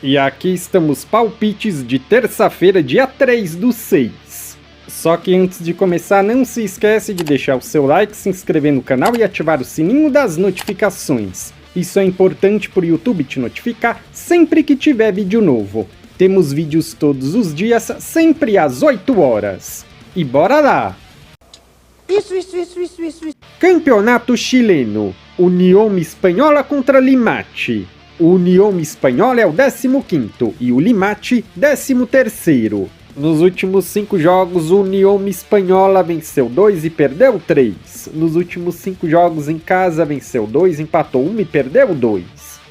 E aqui estamos palpites de terça-feira, dia 3/6. Só que antes de começar, não se esquece de deixar o seu like, se inscrever no canal e ativar o sininho das notificações. Isso é importante para o YouTube te notificar sempre que tiver vídeo novo. Temos vídeos todos os dias, sempre às 8 horas. E bora lá! Isso. Campeonato chileno. União Espanhola contra Limache. O União Espanhola é o 15º e o Limache 13º. Nos últimos 5 jogos, o União Espanhola venceu 2 e perdeu 3. Nos últimos 5 jogos em casa, venceu 2, empatou 1 e perdeu 2.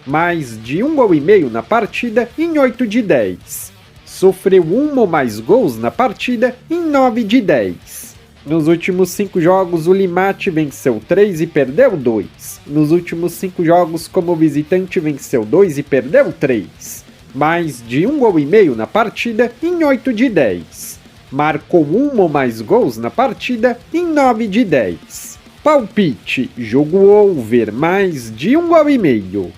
Mais de 1 gol e meio na partida em 8 de 10. Sofreu 1 ou mais gols na partida em 9 de 10. Nos últimos 5 jogos, o Limache venceu 3 e perdeu 2. Nos últimos 5 jogos, como visitante, venceu 2 e perdeu 3. Mais de 1 gol e meio na partida em 8 de 10. Marcou 1 ou mais gols na partida em 9 de 10. Palpite, jogo over, mais de 1 gol e meio.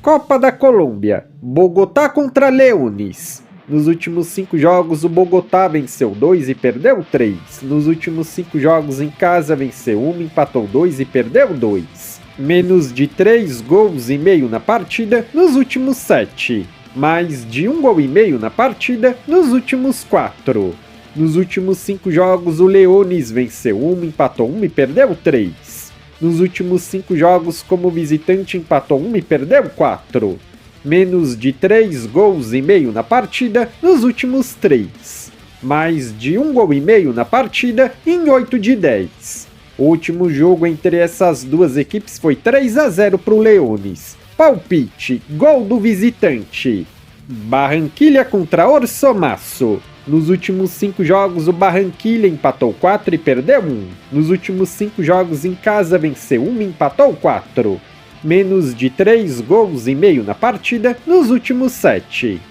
Copa da Colômbia, Bogotá contra Leones. Nos últimos 5 jogos, o Bogotá venceu 2 e perdeu 3. Nos últimos 5 jogos em casa, venceu 1, empatou 2 e perdeu 2. Menos de 3 gols e meio na partida nos últimos 7. Mais de 1 gol e meio na partida nos últimos 4. Nos últimos 5 jogos, o Leones venceu 1, empatou 1 e perdeu 3. Nos últimos 5 jogos, como visitante, empatou 1 e perdeu 4. Menos de 3 gols e meio na partida nos últimos 3. Mais de 1 gol e meio na partida em 8 de 10. O último jogo entre essas duas equipes foi 3-0 para o Leones. Palpite, gol do visitante. Barranquilla contra Orso Masso. Nos últimos 5 jogos, o Barranquilla empatou 4 e perdeu 1. Nos últimos 5 jogos em casa, venceu 1 e empatou 4. Menos de 3 gols e meio na partida nos últimos 7.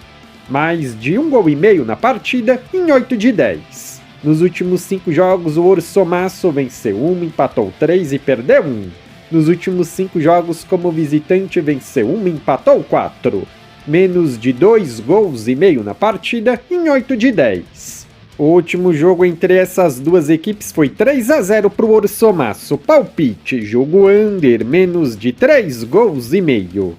Mais de 1 gol e meio na partida em 8 de 10. Nos últimos 5 jogos, o Orso Masso venceu 1, empatou 3 e perdeu 1. Nos últimos 5 jogos, como visitante, venceu 1 e empatou 4. Menos de 2 gols e meio na partida em 8 de 10. O último jogo entre essas duas equipes foi 3-0 para o Orso Masso. Palpite, jogo under, menos de 3 gols e meio.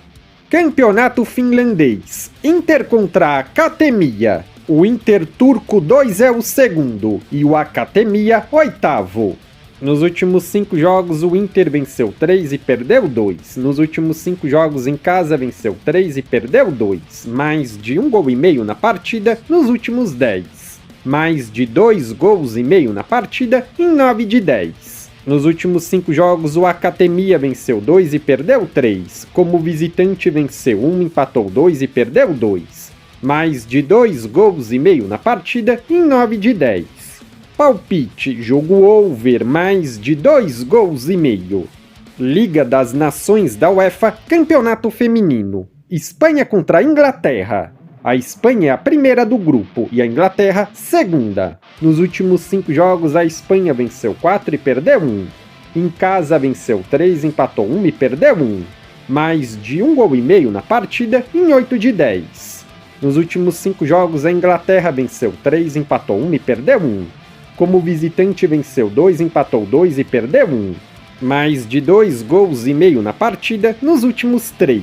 Campeonato finlandês. Inter contra a Academia. O Inter turco 2 é o segundo e o Academia 8º. Nos últimos 5 jogos, o Inter venceu 3 e perdeu 2. Nos últimos 5 jogos em casa, venceu 3 e perdeu 2. Mais de 1 gol e meio na partida nos últimos 10. Mais de 2 gols e meio na partida em 9 de 10. Nos últimos 5 jogos, o Academia venceu 2 e perdeu 3. Como visitante, venceu 1, empatou 2 e perdeu 2. Mais de 2 gols e meio na partida em 9 de 10. Palpite, jogo over, mais de 2 gols e meio. Liga das Nações da UEFA, Campeonato Feminino. Espanha contra a Inglaterra. A Espanha é a primeira do grupo e a Inglaterra segunda. Nos últimos 5 jogos, a Espanha venceu 4 e perdeu 1. Em casa, venceu 3, empatou 1 e perdeu 1. Mais de 1 gol e meio na partida em 8 de 10. Nos últimos 5 jogos, a Inglaterra venceu 3, empatou 1 e perdeu 1. Como visitante, venceu 2, empatou 2 e perdeu 1. Mais de 2 gols e meio na partida nos últimos 3.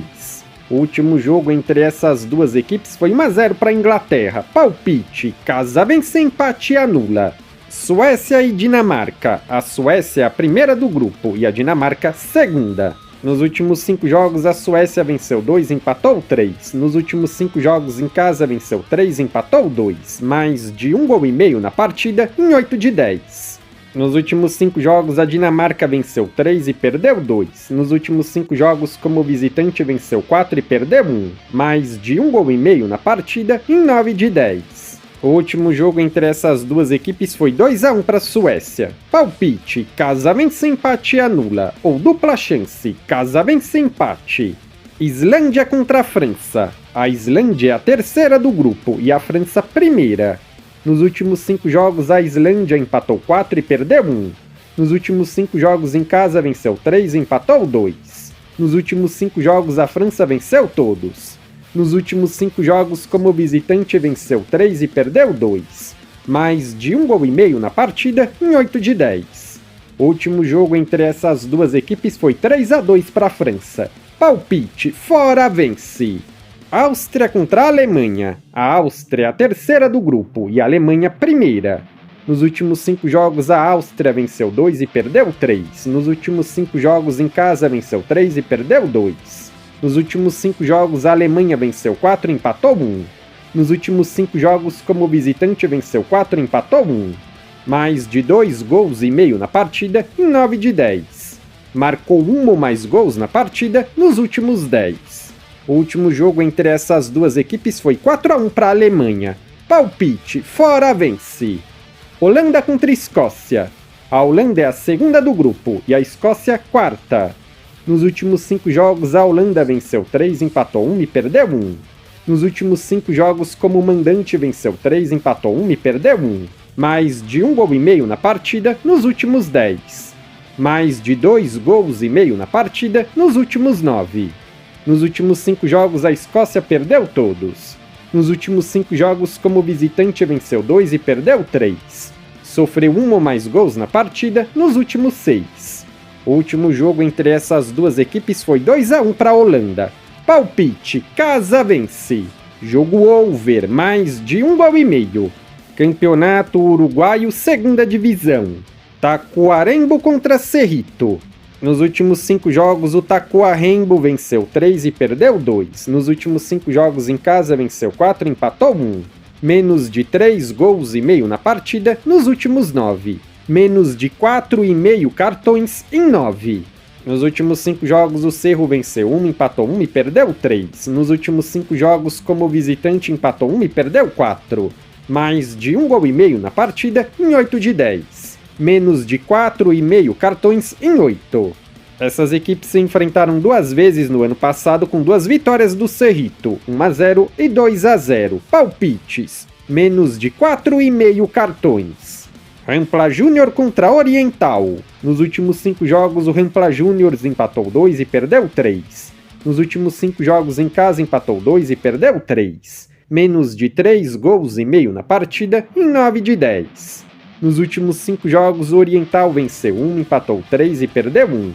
O último jogo entre essas duas equipes foi 1-0 para a Inglaterra. Palpite, casa vence, empate e anula. Suécia e Dinamarca. A Suécia é a primeira do grupo e a Dinamarca segunda. Nos últimos 5 jogos, a Suécia venceu 2 e empatou 3. Nos últimos 5 jogos em casa, venceu 3 e empatou 2. Mais de 1 gol e meio na partida em 8 de 10. Nos últimos 5 jogos, a Dinamarca venceu 3 e perdeu 2. Nos últimos 5 jogos, como visitante, venceu 4 e perdeu 1. Mais de 1 gol e meio na partida em 9 de 10. O último jogo entre essas duas equipes foi 2-1 para a Suécia. Palpite, casa vence, empate e anula. Ou dupla chance, casa vence, empate. Islândia contra a França. A Islândia é a terceira do grupo e a França primeira. Nos últimos 5 jogos, a Islândia empatou 4 e perdeu 1. Nos últimos 5 jogos em casa, venceu 3 e empatou 2. Nos últimos 5 jogos, a França venceu todos. Nos últimos 5 jogos como visitante venceu 3 e perdeu 2. Mais de 1 gol e meio na partida em 8 de 10. O último jogo entre essas duas equipes foi 3-2 para a França. Palpite, fora vence! Áustria contra a Alemanha. A Áustria é a terceira do grupo e a Alemanha primeira. Nos últimos 5 jogos a Áustria venceu 2 e perdeu 3. Nos últimos 5 jogos em casa venceu 3 e perdeu 2. Nos últimos 5 jogos a Alemanha venceu 4 e empatou 1. Nos últimos 5 jogos como visitante venceu 4 e empatou 1. Mais de 2 gols e meio na partida em 9 de 10. Marcou 1 ou mais gols na partida nos últimos 10. O último jogo entre essas duas equipes foi 4-1 para a Alemanha. Palpite, fora vence! Holanda contra Escócia. A Holanda é a segunda do grupo e a Escócia a quarta. Nos últimos 5 jogos a Holanda venceu 3, empatou 1 e perdeu 1. Nos últimos 5 jogos como mandante venceu 3, empatou 1 e perdeu 1. Mais de 1 gol e meio na partida nos últimos 10. Mais de 2 gols e meio na partida nos últimos 9. Nos últimos 5 jogos a Escócia perdeu todos. Nos últimos 5 jogos como visitante venceu 2 e perdeu 3. Sofreu 1 ou mais gols na partida nos últimos 6. O último jogo entre essas duas equipes foi 2-1 para a Holanda. Palpite, casa vence! Jogo over, mais de 1 gol e meio. Campeonato Uruguaio, segunda divisão. Tacuarembó contra Cerrito. Nos últimos 5 jogos, o Tacuarembó venceu 3 e perdeu 2. Nos últimos 5 jogos em casa, venceu 4 e empatou 1. Menos de 3 gols e meio na partida nos últimos 9. Menos de 4,5 cartões em 9. Nos últimos 5 jogos, o Cerro venceu 1, empatou 1 e perdeu 3. Nos últimos 5 jogos, como visitante, empatou 1 e perdeu 4. Mais de 1 gol e meio na partida em 8 de 10. Menos de 4,5 cartões em 8. Essas equipes se enfrentaram 2 vezes no ano passado com 2 vitórias do Cerrito, 1-0 e 2-0. Palpites, menos de 4,5 cartões. Rampla Júnior contra Oriental. Nos últimos 5 jogos o Rampla Júnior empatou 2 e perdeu 3. Nos últimos 5 jogos em casa empatou 2 e perdeu 3. Menos de 3 gols e meio na partida em 9 de 10. Nos últimos 5 jogos, o Oriental venceu 1, empatou 3 e perdeu 1.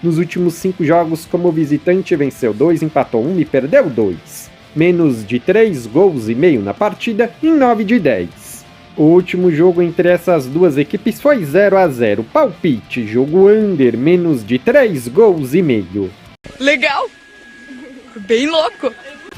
Nos últimos 5 jogos, como visitante, venceu 2, empatou 1 e perdeu 2. Menos de 3 gols e meio na partida, em 9 de 10. O último jogo entre essas duas equipes foi 0-0. Palpite, jogo under, menos de 3 gols e meio. Legal! Bem louco!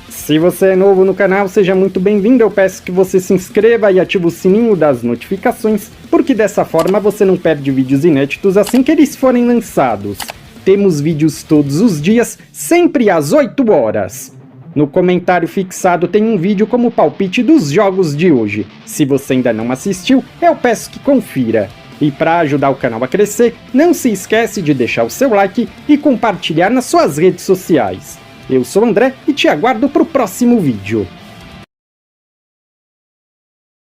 Se você é novo no canal, seja muito bem-vindo. Eu peço que você se inscreva e ative o sininho das notificações, porque dessa forma você não perde vídeos inéditos assim que eles forem lançados. Temos vídeos todos os dias, sempre às 8 horas. No comentário fixado tem um vídeo como palpite dos jogos de hoje. Se você ainda não assistiu, eu peço que confira. E para ajudar o canal a crescer, não se esquece de deixar o seu like e compartilhar nas suas redes sociais. Eu sou o André e te aguardo para o próximo vídeo.